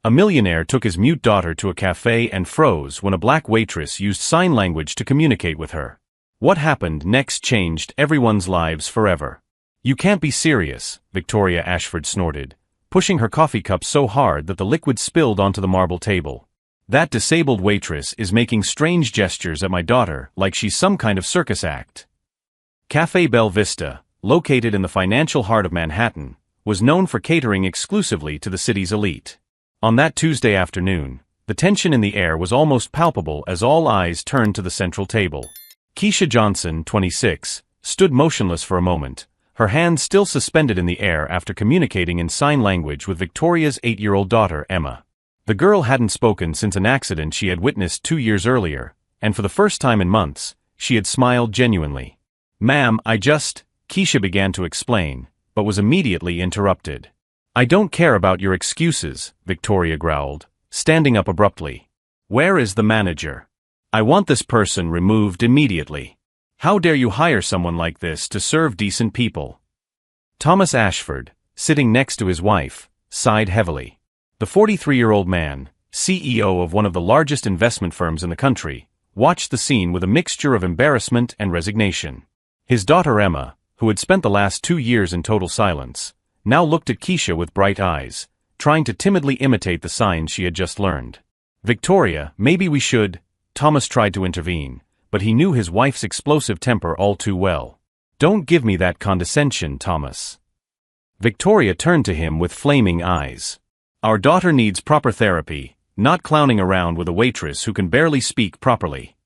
A millionaire took his mute daughter to a cafe and froze when a black waitress used sign language to communicate with her. What happened next changed everyone's lives forever. "You can't be serious," Victoria Ashford snorted, pushing her coffee cup so hard that the liquid spilled onto the marble table. "That disabled waitress is making strange gestures at my daughter like she's some kind of circus act." Café Bella Vista, located in the financial heart of Manhattan, was known for catering exclusively to the city's elite. On that Tuesday afternoon, the tension in the air was almost palpable as all eyes turned to the central table. Keisha Johnson, 26, stood motionless for a moment, her hands still suspended in the air after communicating in sign language with Victoria's 8-year-old daughter, Emma. The girl hadn't spoken since an accident she had witnessed 2 years earlier, and for the first time in months, she had smiled genuinely. "Ma'am, Keisha began to explain, but was immediately interrupted. "I don't care about your excuses," Victoria growled, standing up abruptly. "Where is the manager? I want this person removed immediately. How dare you hire someone like this to serve decent people?" Thomas Ashford, sitting next to his wife, sighed heavily. The 43-year-old man, CEO of one of the largest investment firms in the country, watched the scene with a mixture of embarrassment and resignation. His daughter Emma, who had spent the last 2 years in total silence, now looked at Keisha with bright eyes, trying to timidly imitate the signs she had just learned. "Victoria, maybe we should," Thomas tried to intervene, but he knew his wife's explosive temper all too well. "Don't give me that condescension, Thomas." Victoria turned to him with flaming eyes. "Our daughter needs proper therapy, not clowning around with a waitress who can barely speak properly."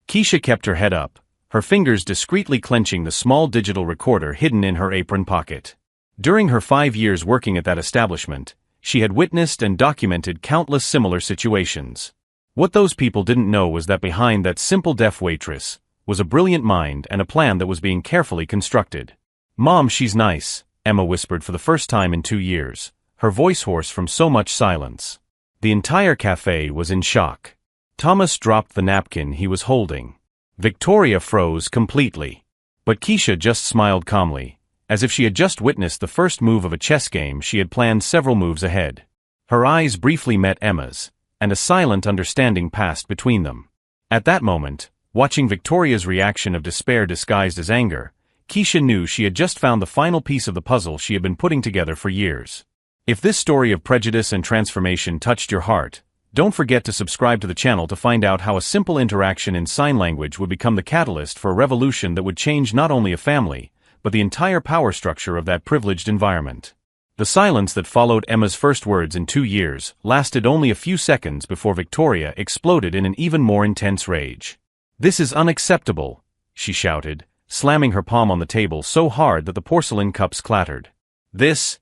Keisha kept her head up, her fingers discreetly clenching the small digital recorder hidden in her apron pocket. During her 5 years working at that establishment, she had witnessed and documented countless similar situations. What those people didn't know was that behind that simple deaf waitress was a brilliant mind and a plan that was being carefully constructed. "Mom, she's nice," Emma whispered for the first time in 2 years, her voice hoarse from so much silence. The entire cafe was in shock. Thomas dropped the napkin he was holding. Victoria froze completely. But Keisha just smiled calmly, as if she had just witnessed the first move of a chess game she had planned several moves ahead. Her eyes briefly met Emma's, and a silent understanding passed between them. At that moment, watching Victoria's reaction of despair disguised as anger, Keisha knew she had just found the final piece of the puzzle she had been putting together for years. If this story of prejudice and transformation touched your heart, don't forget to subscribe to the channel to find out how a simple interaction in sign language would become the catalyst for a revolution that would change not only a family, but the entire power structure of that privileged environment. The silence that followed Emma's first words in 2 years lasted only a few seconds before Victoria exploded in an even more intense rage. "This is unacceptable," she shouted, slamming her palm on the table so hard that the porcelain cups clattered. This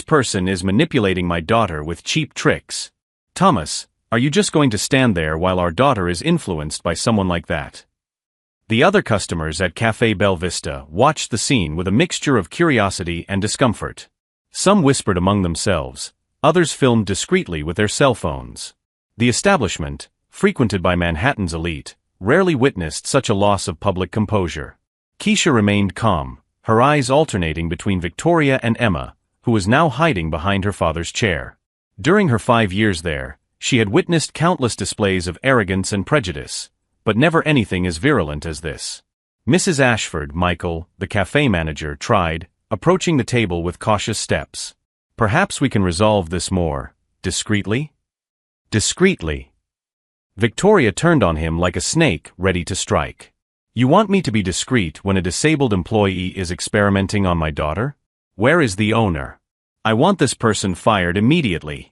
person is manipulating my daughter with cheap tricks. Thomas, are you just going to stand there while our daughter is influenced by someone like that?" The other customers at Café Bella Vista watched the scene with a mixture of curiosity and discomfort. Some whispered among themselves, others filmed discreetly with their cell phones. The establishment, frequented by Manhattan's elite, rarely witnessed such a loss of public composure. Keisha remained calm, her eyes alternating between Victoria and Emma, who was now hiding behind her father's chair. During her 5 years there, she had witnessed countless displays of arrogance and prejudice, but never anything as virulent as this. Mrs. Ashford, Michael, the cafe manager, tried, approaching the table with cautious steps. "Perhaps we can resolve this more discreetly?" "Discreetly." Victoria turned on him like a snake ready to strike. "You want me to be discreet when a disabled employee is experimenting on my daughter? Where is the owner? I want this person fired immediately."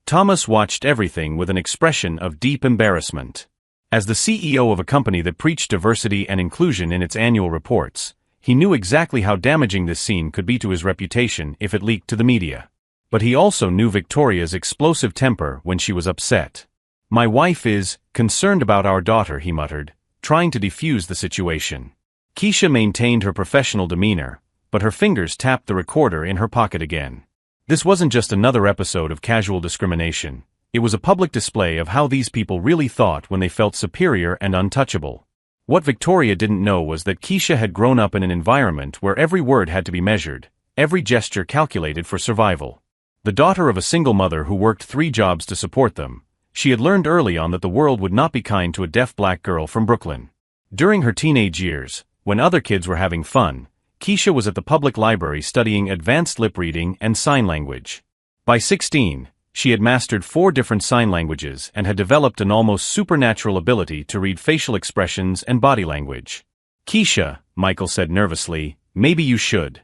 Thomas watched everything with an expression of deep embarrassment. As the CEO of a company that preached diversity and inclusion in its annual reports, he knew exactly how damaging this scene could be to his reputation if it leaked to the media. But he also knew Victoria's explosive temper when she was upset. "My wife is concerned about our daughter," he muttered, trying to defuse the situation. Keisha maintained her professional demeanor, but her fingers tapped the recorder in her pocket again. This wasn't just another episode of casual discrimination. It was a public display of how these people really thought when they felt superior and untouchable. What Victoria didn't know was that Keisha had grown up in an environment where every word had to be measured, every gesture calculated for survival. The daughter of a single mother who worked 3 jobs to support them, she had learned early on that the world would not be kind to a deaf black girl from Brooklyn. During her teenage years, when other kids were having fun, Keisha was at the public library studying advanced lip reading and sign language. By 16, she had mastered 4 different sign languages and had developed an almost supernatural ability to read facial expressions and body language. "Keisha," Michael said nervously, "maybe you should."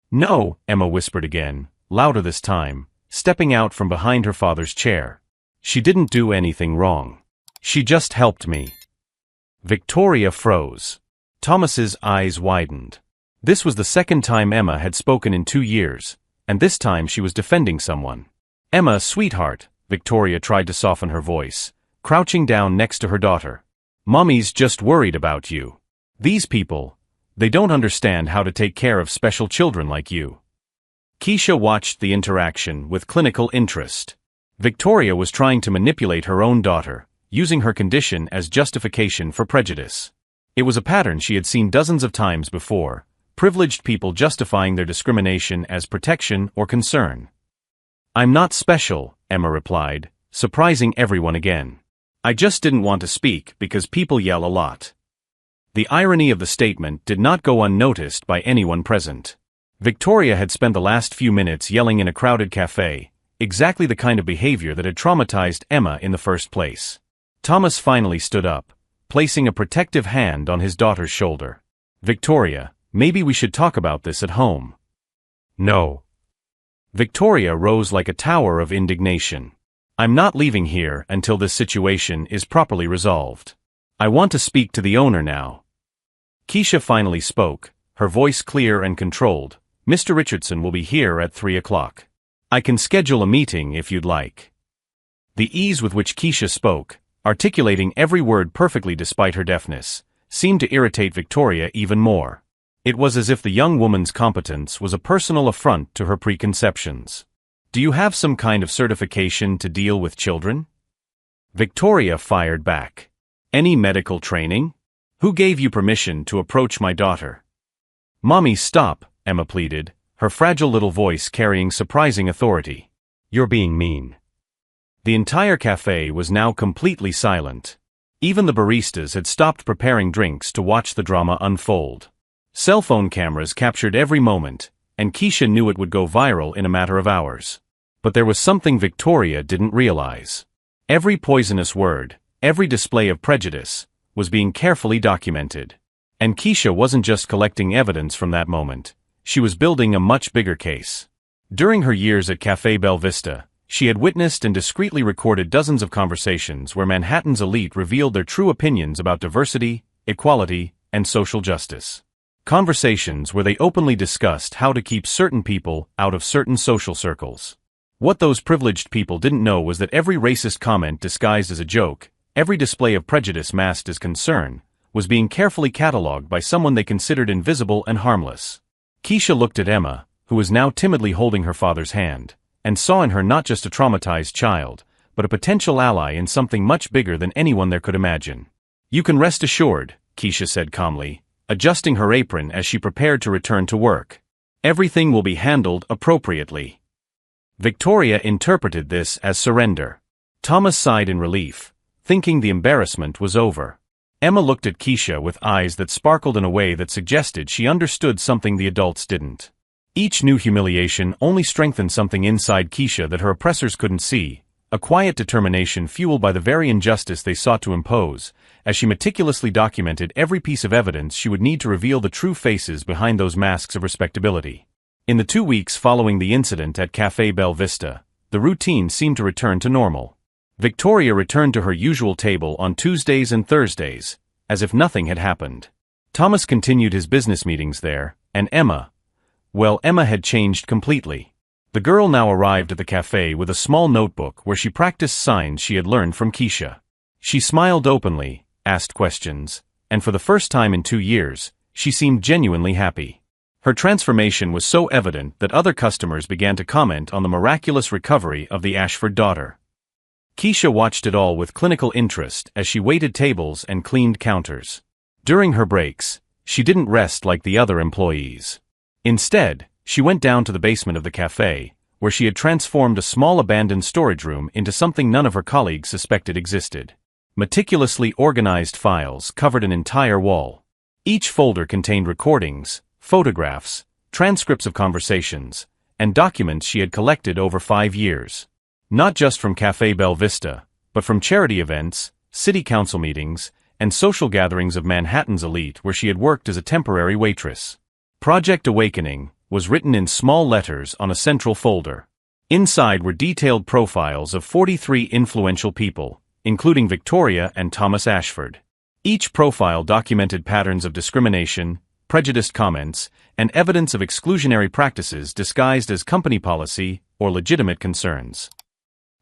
"No," Emma whispered again, louder this time, stepping out from behind her father's chair. "She didn't do anything wrong. She just helped me." Victoria froze. Thomas's eyes widened. This was the second time Emma had spoken in 2 years, and this time she was defending someone. "Emma, sweetheart," Victoria tried to soften her voice, crouching down next to her daughter. "Mommy's just worried about you. These people, they don't understand how to take care of special children like you." Keisha watched the interaction with clinical interest. Victoria was trying to manipulate her own daughter, using her condition as justification for prejudice. It was a pattern she had seen dozens of times before, privileged people justifying their discrimination as protection or concern. "I'm not special," Emma replied, surprising everyone again. "I just didn't want to speak because people yell a lot." The irony of the statement did not go unnoticed by anyone present. Victoria had spent the last few minutes yelling in a crowded cafe, exactly the kind of behavior that had traumatized Emma in the first place. Thomas finally stood up, placing a protective hand on his daughter's shoulder. "Victoria, maybe we should talk about this at home." "No." Victoria rose like a tower of indignation. "I'm not leaving here until this situation is properly resolved. I want to speak to the owner now." Keisha finally spoke, her voice clear and controlled. "Mr. Richardson will be here at 3 o'clock. I can schedule a meeting if you'd like." The ease with which Keisha spoke, articulating every word perfectly despite her deafness, seemed to irritate Victoria even more. It was as if the young woman's competence was a personal affront to her preconceptions. "Do you have some kind of certification to deal with children?" Victoria fired back. "Any medical training? Who gave you permission to approach my daughter?" "Mommy, stop," Emma pleaded, her fragile little voice carrying surprising authority. "You're being mean." The entire cafe was now completely silent. Even the baristas had stopped preparing drinks to watch the drama unfold. Cell phone cameras captured every moment, and Keisha knew it would go viral in a matter of hours. But there was something Victoria didn't realize. Every poisonous word, every display of prejudice, was being carefully documented. And Keisha wasn't just collecting evidence from that moment, she was building a much bigger case. During her years at Café Belle Vista, she had witnessed and discreetly recorded dozens of conversations where Manhattan's elite revealed their true opinions about diversity, equality, and social justice. Conversations where they openly discussed how to keep certain people out of certain social circles. What those privileged people didn't know was that every racist comment disguised as a joke, every display of prejudice masked as concern, was being carefully catalogued by someone they considered invisible and harmless. Keisha looked at Emma, who was now timidly holding her father's hand, and saw in her not just a traumatized child, but a potential ally in something much bigger than anyone there could imagine. "You can rest assured," Keisha said calmly, adjusting her apron as she prepared to return to work. "Everything will be handled appropriately." Victoria interpreted this as surrender. Thomas sighed in relief, thinking the embarrassment was over. Emma looked at Keisha with eyes that sparkled in a way that suggested she understood something the adults didn't. Each new humiliation only strengthened something inside Keisha that her oppressors couldn't see, a quiet determination fueled by the very injustice they sought to impose, as she meticulously documented every piece of evidence she would need to reveal the true faces behind those masks of respectability. In the 2 weeks following the incident at Café Belle Vista, the routine seemed to return to normal. Victoria returned to her usual table on Tuesdays and Thursdays, as if nothing had happened. Thomas continued his business meetings there, and Emma had changed completely. The girl now arrived at the cafe with a small notebook where she practiced signs she had learned from Keisha. She smiled openly, asked questions, and for the first time in 2 years, she seemed genuinely happy. Her transformation was so evident that other customers began to comment on the miraculous recovery of the Ashford daughter. Keisha watched it all with clinical interest as she waited tables and cleaned counters. During her breaks, she didn't rest like the other employees. Instead, she went down to the basement of the cafe, where she had transformed a small abandoned storage room into something none of her colleagues suspected existed. Meticulously organized files covered an entire wall. Each folder contained recordings, photographs, transcripts of conversations, and documents she had collected over 5 years. Not just from Café Bella Vista, but from charity events, city council meetings, and social gatherings of Manhattan's elite where she had worked as a temporary waitress. Project Awakening was written in small letters on a central folder. Inside were detailed profiles of 43 influential people, including Victoria and Thomas Ashford. Each profile documented patterns of discrimination, prejudiced comments, and evidence of exclusionary practices disguised as company policy or legitimate concerns.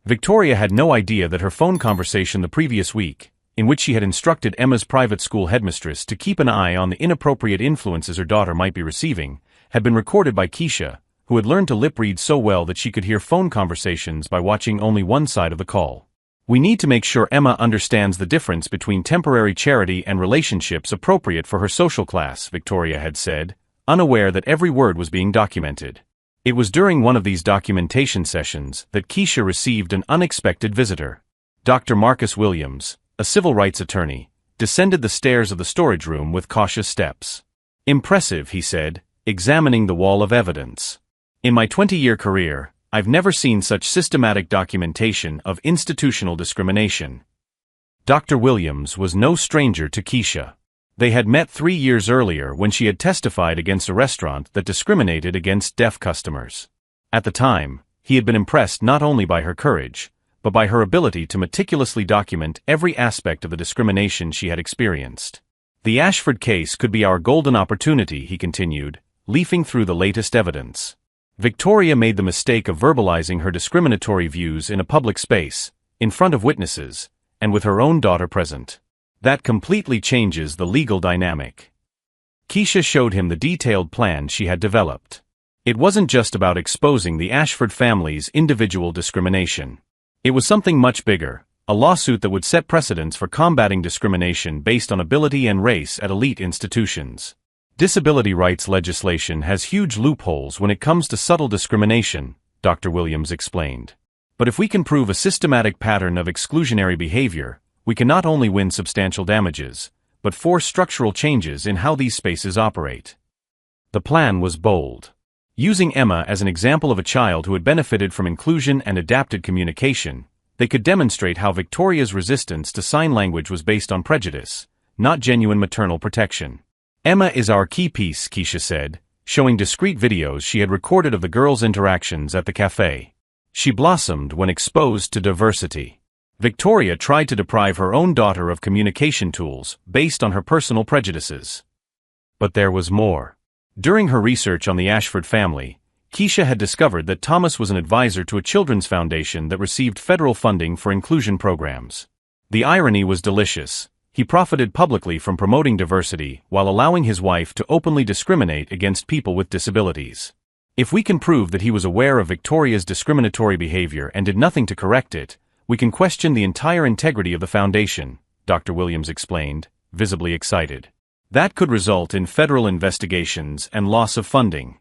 Victoria had no idea that her phone conversation the previous week, in which she had instructed Emma's private school headmistress to keep an eye on the inappropriate influences her daughter might be receiving, had been recorded by Keisha, who had learned to lip-read so well that she could hear phone conversations by watching only one side of the call. "We need to make sure Emma understands the difference between temporary charity and relationships appropriate for her social class," Victoria had said, unaware that every word was being documented. It was during one of these documentation sessions that Keisha received an unexpected visitor. Dr. Marcus Williams, a civil rights attorney, descended the stairs of the storage room with cautious steps. "Impressive," he said, examining the wall of evidence. "In my 20-year career, I've never seen such systematic documentation of institutional discrimination." Dr. Williams was no stranger to Keisha. They had met 3 years earlier when she had testified against a restaurant that discriminated against deaf customers. At the time, he had been impressed not only by her courage, but by her ability to meticulously document every aspect of the discrimination she had experienced. "The Ashford case could be our golden opportunity," he continued, leafing through the latest evidence. Victoria made the mistake of verbalizing her discriminatory views in a public space, in front of witnesses, and with her own daughter present. That completely changes the legal dynamic. Keisha showed him the detailed plan she had developed. It wasn't just about exposing the Ashford family's individual discrimination. It was something much bigger, a lawsuit that would set precedents for combating discrimination based on ability and race at elite institutions. Disability rights legislation has huge loopholes when it comes to subtle discrimination, Dr. Williams explained. But if we can prove a systematic pattern of exclusionary behavior, we can not only win substantial damages, but force structural changes in how these spaces operate. The plan was bold. Using Emma as an example of a child who had benefited from inclusion and adapted communication, they could demonstrate how Victoria's resistance to sign language was based on prejudice, not genuine maternal protection. "Emma is our key piece," Keisha said, showing discrete videos she had recorded of the girls' interactions at the café. "She blossomed when exposed to diversity." Victoria tried to deprive her own daughter of communication tools based on her personal prejudices. But there was more. During her research on the Ashford family, Keisha had discovered that Thomas was an advisor to a children's foundation that received federal funding for inclusion programs. The irony was delicious. He profited publicly from promoting diversity while allowing his wife to openly discriminate against people with disabilities. "If we can prove that he was aware of Victoria's discriminatory behavior and did nothing to correct it, we can question the entire integrity of the foundation," Dr. Williams explained, visibly excited. "That could result in federal investigations and loss of funding."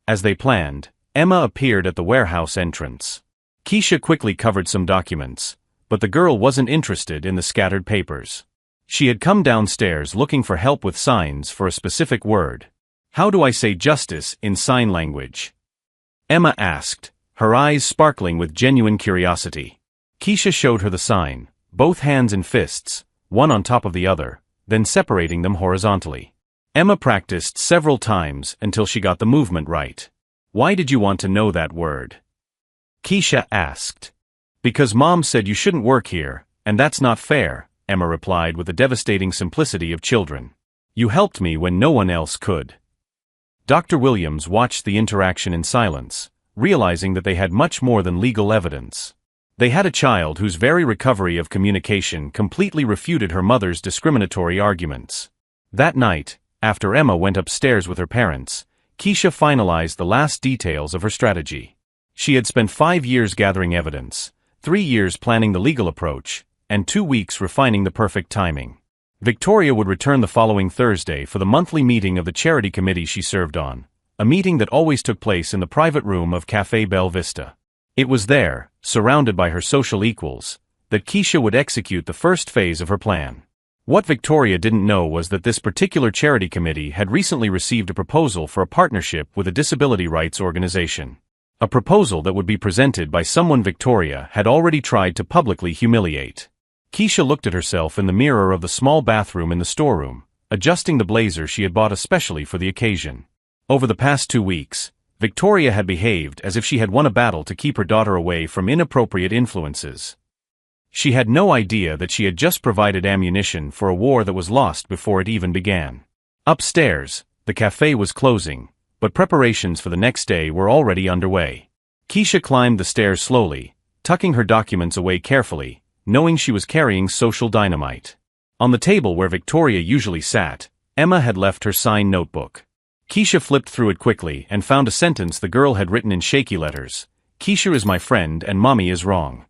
As they planned, Emma appeared at the warehouse entrance. Keisha quickly covered some documents, but the girl wasn't interested in the scattered papers. She had come downstairs looking for help with signs for a specific word. "How do I say justice in sign language?" Emma asked, her eyes sparkling with genuine curiosity. Keisha showed her the sign, both hands and fists, one on top of the other, then separating them horizontally. Emma practiced several times until she got the movement right. "Why did you want to know that word?" Keisha asked. "Because Mom said you shouldn't work here, and that's not fair," Emma replied with the devastating simplicity of children. "You helped me when no one else could." Dr. Williams watched the interaction in silence, realizing that they had much more than legal evidence. They had a child whose very recovery of communication completely refuted her mother's discriminatory arguments. That night, after Emma went upstairs with her parents, Keisha finalized the last details of her strategy. She had spent 5 years gathering evidence, 3 years planning the legal approach, and 2 weeks refining the perfect timing. Victoria would return the following Thursday for the monthly meeting of the charity committee she served on, a meeting that always took place in the private room of Café Belle Vista. It was there, surrounded by her social equals, that Keisha would execute the first phase of her plan. What Victoria didn't know was that this particular charity committee had recently received a proposal for a partnership with a disability rights organization. A proposal that would be presented by someone Victoria had already tried to publicly humiliate. Keisha looked at herself in the mirror of the small bathroom in the storeroom, adjusting the blazer she had bought especially for the occasion. Over the past 2 weeks, Victoria had behaved as if she had won a battle to keep her daughter away from inappropriate influences. She had no idea that she had just provided ammunition for a war that was lost before it even began. Upstairs, the cafe was closing, but preparations for the next day were already underway. Keisha climbed the stairs slowly, tucking her documents away carefully, knowing she was carrying social dynamite. On the table where Victoria usually sat, Emma had left her signed notebook. Keisha flipped through it quickly and found a sentence the girl had written in shaky letters. "Keisha is my friend and mommy is wrong."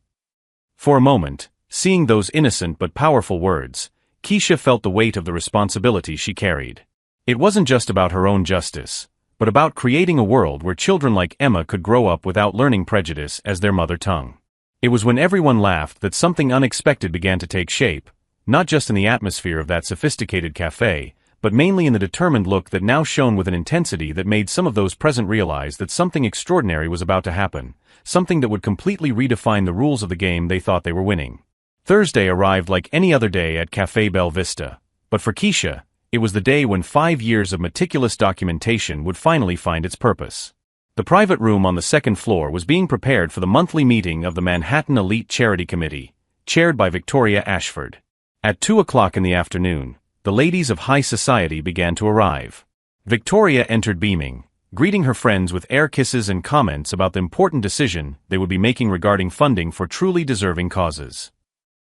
For a moment, seeing those innocent but powerful words, Keisha felt the weight of the responsibility she carried. It wasn't just about her own justice, but about creating a world where children like Emma could grow up without learning prejudice as their mother tongue. It was when everyone laughed that something unexpected began to take shape, not just in the atmosphere of that sophisticated cafe, but mainly in the determined look that now shone with an intensity that made some of those present realize that something extraordinary was about to happen, something that would completely redefine the rules of the game they thought they were winning. Thursday arrived like any other day at Café Belle Vista, but for Keisha, it was the day when 5 years of meticulous documentation would finally find its purpose. The private room on the second floor was being prepared for the monthly meeting of the Manhattan Elite Charity Committee, chaired by Victoria Ashford. At 2 o'clock in the afternoon, the ladies of high society began to arrive. Victoria entered beaming, greeting her friends with air kisses and comments about the important decision they would be making regarding funding for truly deserving causes.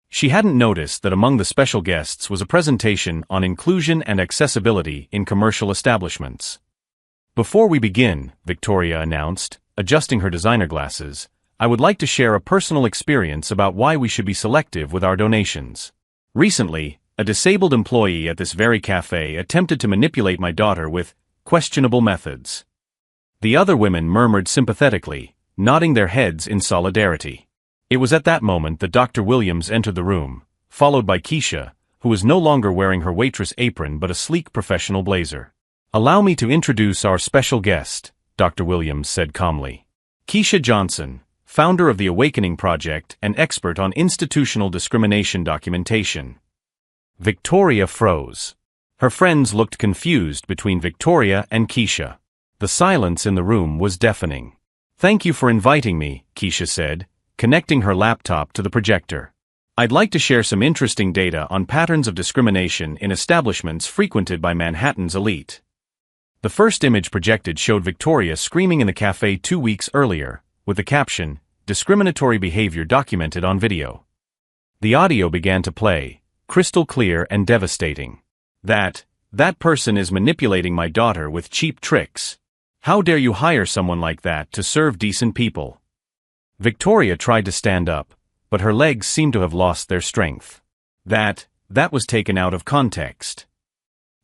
She hadn't noticed that among the special guests was a presentation on inclusion and accessibility in commercial establishments. "Before we begin," Victoria announced, adjusting her designer glasses, "I would like to share a personal experience about why we should be selective with our donations. Recently, a disabled employee at this very cafe attempted to manipulate my daughter with questionable methods." The other women murmured sympathetically, nodding their heads in solidarity. It was at that moment that Dr. Williams entered the room, followed by Keisha, who was no longer wearing her waitress apron but a sleek professional blazer. "Allow me to introduce our special guest," Dr. Williams said calmly. "Keisha Johnson, founder of the Awakening Project and expert on institutional discrimination documentation." Victoria froze. Her friends looked confused between Victoria and Keisha. The silence in the room was deafening. "Thank you for inviting me," Keisha said, connecting her laptop to the projector. "I'd like to share some interesting data on patterns of discrimination in establishments frequented by Manhattan's elite." The first image projected showed Victoria screaming in the cafe 2 weeks earlier, with the caption, "Discriminatory behavior documented on video." The audio began to play, crystal clear and devastating. That person is manipulating my daughter with cheap tricks. How dare you hire someone like that to serve decent people?" Victoria tried to stand up, but her legs seemed to have lost their strength. That was taken out of context."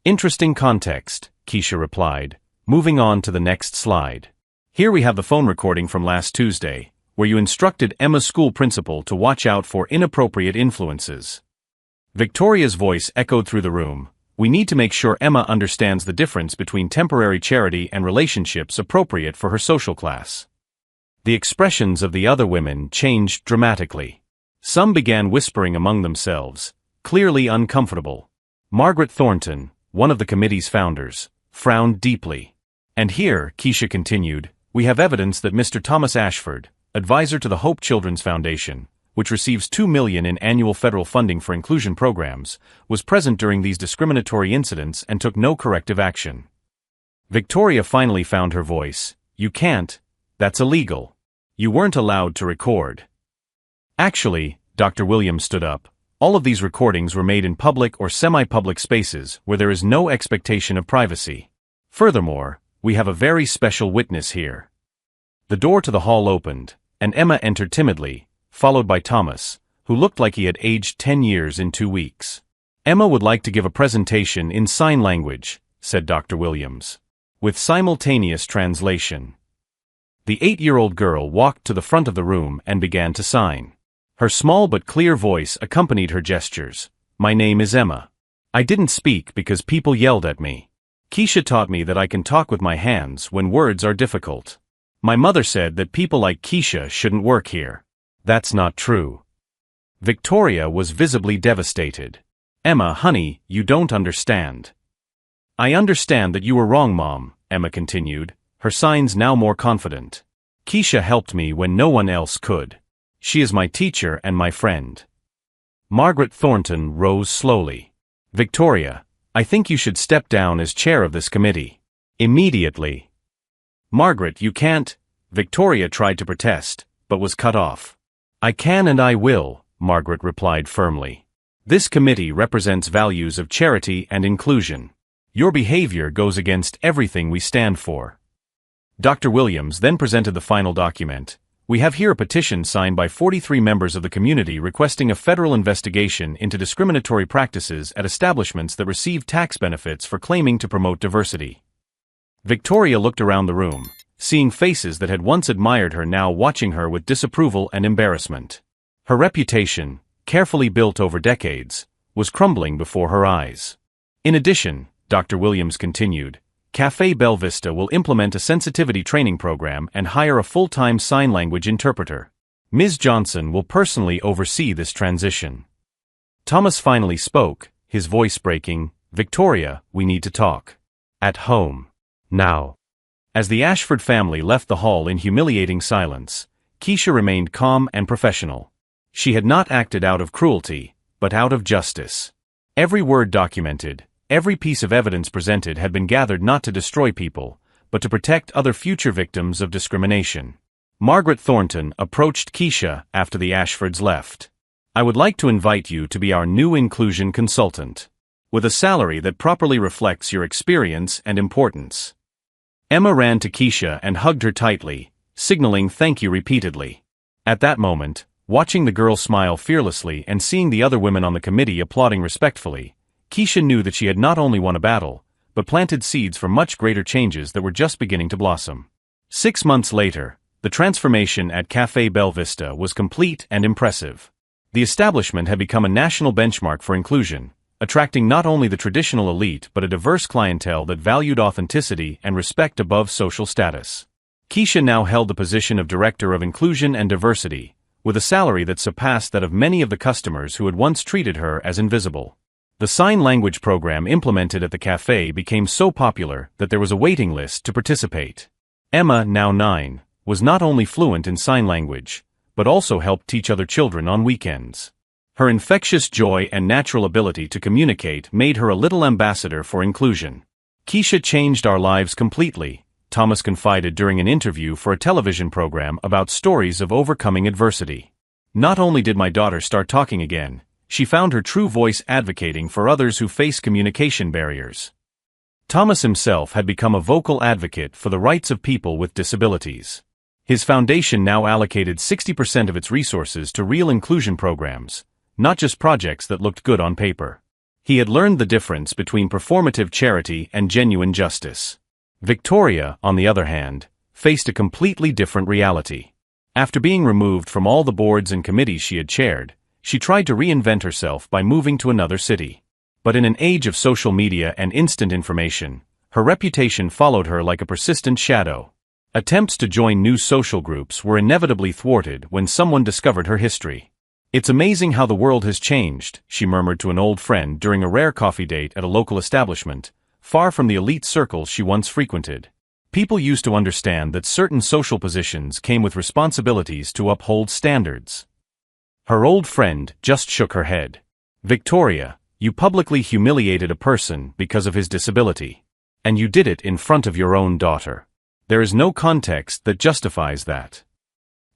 "Interesting context," Keisha replied, moving on to the next slide. "Here we have the phone recording from last Tuesday, where you instructed Emma's school principal to watch out for inappropriate influences." Victoria's voice echoed through the room. "We need to make sure Emma understands the difference between temporary charity and relationships appropriate for her social class." The expressions of the other women changed dramatically. Some began whispering among themselves, clearly uncomfortable. Margaret Thornton, one of the committee's founders, frowned deeply. "And here," Keisha continued, "we have evidence that Mr. Thomas Ashford, advisor to the Hope Children's Foundation, which receives $2 million in annual federal funding for inclusion programs, was present during these discriminatory incidents and took no corrective action." Victoria finally found her voice. "You can't. That's illegal. You weren't allowed to record." "Actually," Dr. Williams stood up, "all of these recordings were made in public or semi-public spaces where there is no expectation of privacy. Furthermore, we have a very special witness here." The door to the hall opened, and Emma entered timidly, followed by Thomas, who looked like he had aged 10 years in 2 weeks. "Emma would like to give a presentation in sign language," said Dr. Williams. with simultaneous translation. The 8-year-old girl walked to the front of the room and began to sign. Her small but clear voice accompanied her gestures. My name is Emma. I didn't speak because people yelled at me. Keisha taught me that I can talk with my hands when words are difficult. My mother said that people like Keisha shouldn't work here. That's not true. Victoria was visibly devastated. Emma, honey, you don't understand. I understand that you were wrong, Mom, Emma continued, her signs now more confident. Keisha helped me when no one else could. She is my teacher and my friend. Margaret Thornton rose slowly. Victoria, I think you should step down as chair of this committee. Immediately. Margaret, you can't. Victoria tried to protest, but was cut off. I can and I will, Margaret replied firmly. This committee represents values of charity and inclusion. Your behavior goes against everything we stand for. Dr. Williams then presented the final document. We have here a petition signed by 43 members of the community requesting a federal investigation into discriminatory practices at establishments that receive tax benefits for claiming to promote diversity. Victoria looked around the room, seeing faces that had once admired her now watching her with disapproval and embarrassment. Her reputation, carefully built over decades, was crumbling before her eyes. In addition, Dr. Williams continued, Café Bella Vista will implement a sensitivity training program and hire a full-time sign language interpreter. Ms. Johnson will personally oversee this transition. Thomas finally spoke, his voice breaking, Victoria, we need to talk. At home. Now. As the Ashford family left the hall in humiliating silence, Keisha remained calm and professional. She had not acted out of cruelty, but out of justice. Every word documented, every piece of evidence presented had been gathered not to destroy people, but to protect other future victims of discrimination. Margaret Thornton approached Keisha after the Ashfords left. I would like to invite you to be our new inclusion consultant, with a salary that properly reflects your experience and importance. Emma ran to Keisha and hugged her tightly, signaling thank you repeatedly. At that moment, watching the girl smile fearlessly and seeing the other women on the committee applauding respectfully, Keisha knew that she had not only won a battle, but planted seeds for much greater changes that were just beginning to blossom. 6 months later, the transformation at Café Bella Vista was complete and impressive. The establishment had become a national benchmark for inclusion, attracting not only the traditional elite but a diverse clientele that valued authenticity and respect above social status. Keisha now held the position of Director of Inclusion and Diversity, with a salary that surpassed that of many of the customers who had once treated her as invisible. The sign language program implemented at the café became so popular that there was a waiting list to participate. Emma, now 9, was not only fluent in sign language, but also helped teach other children on weekends. Her infectious joy and natural ability to communicate made her a little ambassador for inclusion. Keisha changed our lives completely, Thomas confided during an interview for a television program about stories of overcoming adversity. Not only did my daughter start talking again, she found her true voice advocating for others who face communication barriers. Thomas himself had become a vocal advocate for the rights of people with disabilities. His foundation now allocated 60% of its resources to real inclusion programs, not just projects that looked good on paper. He had learned the difference between performative charity and genuine justice. Victoria, on the other hand, faced a completely different reality. After being removed from all the boards and committees she had chaired, she tried to reinvent herself by moving to another city. But in an age of social media and instant information, her reputation followed her like a persistent shadow. Attempts to join new social groups were inevitably thwarted when someone discovered her history. It's amazing how the world has changed, she murmured to an old friend during a rare coffee date at a local establishment, far from the elite circles she once frequented. People used to understand that certain social positions came with responsibilities to uphold standards. Her old friend just shook her head. Victoria, you publicly humiliated a person because of his disability. And you did it in front of your own daughter. There is no context that justifies that.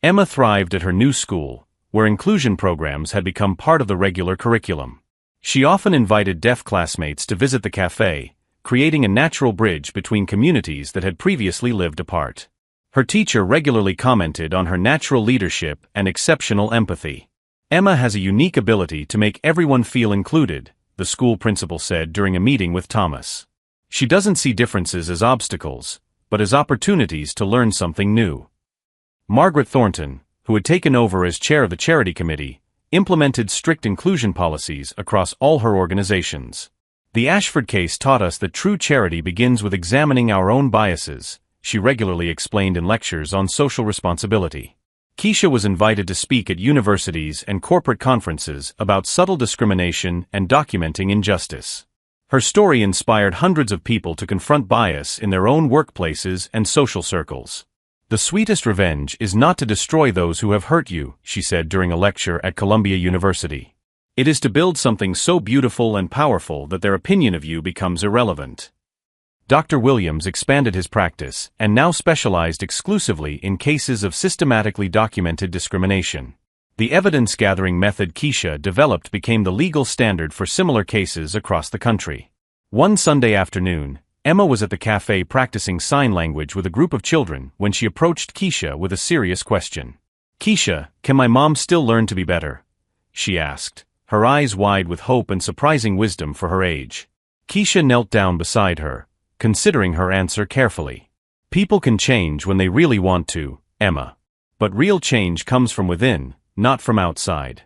Emma thrived at her new school, where inclusion programs had become part of the regular curriculum. She often invited deaf classmates to visit the café, creating a natural bridge between communities that had previously lived apart. Her teacher regularly commented on her natural leadership and exceptional empathy. Emma has a unique ability to make everyone feel included, the school principal said during a meeting with Thomas. She doesn't see differences as obstacles, but as opportunities to learn something new. Margaret Thornton, who had taken over as chair of the charity committee, implemented strict inclusion policies across all her organizations. The Ashford case taught us that true charity begins with examining our own biases, she regularly explained in lectures on social responsibility. Keisha was invited to speak at universities and corporate conferences about subtle discrimination and documenting injustice. Her story inspired hundreds of people to confront bias in their own workplaces and social circles. "The sweetest revenge is not to destroy those who have hurt you," she said during a lecture at Columbia University. "It is to build something so beautiful and powerful that their opinion of you becomes irrelevant." Dr. Williams expanded his practice and now specialized exclusively in cases of systematically documented discrimination. The evidence-gathering method Keisha developed became the legal standard for similar cases across the country. One Sunday afternoon, Emma was at the cafe practicing sign language with a group of children when she approached Keisha with a serious question. "Keisha, can my mom still learn to be better?" she asked, her eyes wide with hope and surprising wisdom for her age. Keisha knelt down beside her, considering her answer carefully. "People can change when they really want to, Emma. But real change comes from within, not from outside."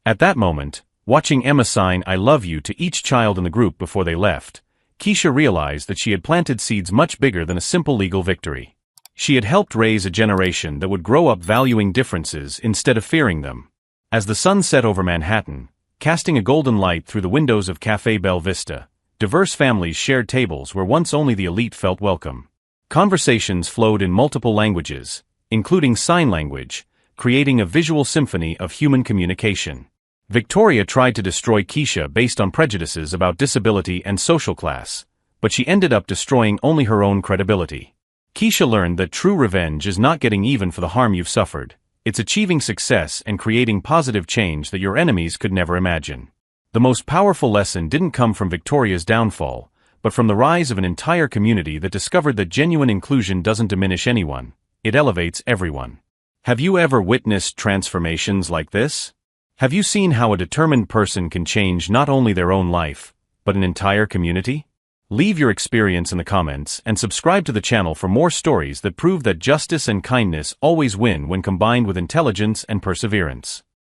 At that moment, watching Emma sign "I love you" to each child in the group before they left, Keisha realized that she had planted seeds much bigger than a simple legal victory. She had helped raise a generation that would grow up valuing differences instead of fearing them. As the sun set over Manhattan, casting a golden light through the windows of Café Belle Vista, diverse families shared tables where once only the elite felt welcome. Conversations flowed in multiple languages, including sign language, creating a visual symphony of human communication. Victoria tried to destroy Keisha based on prejudices about disability and social class, but she ended up destroying only her own credibility. Keisha learned that true revenge is not getting even for the harm you've suffered, it's achieving success and creating positive change that your enemies could never imagine. The most powerful lesson didn't come from Victoria's downfall, but from the rise of an entire community that discovered that genuine inclusion doesn't diminish anyone, it elevates everyone. Have you ever witnessed transformations like this? Have you seen how a determined person can change not only their own life, but an entire community? Leave your experience in the comments and subscribe to the channel for more stories that prove that justice and kindness always win when combined with intelligence and perseverance.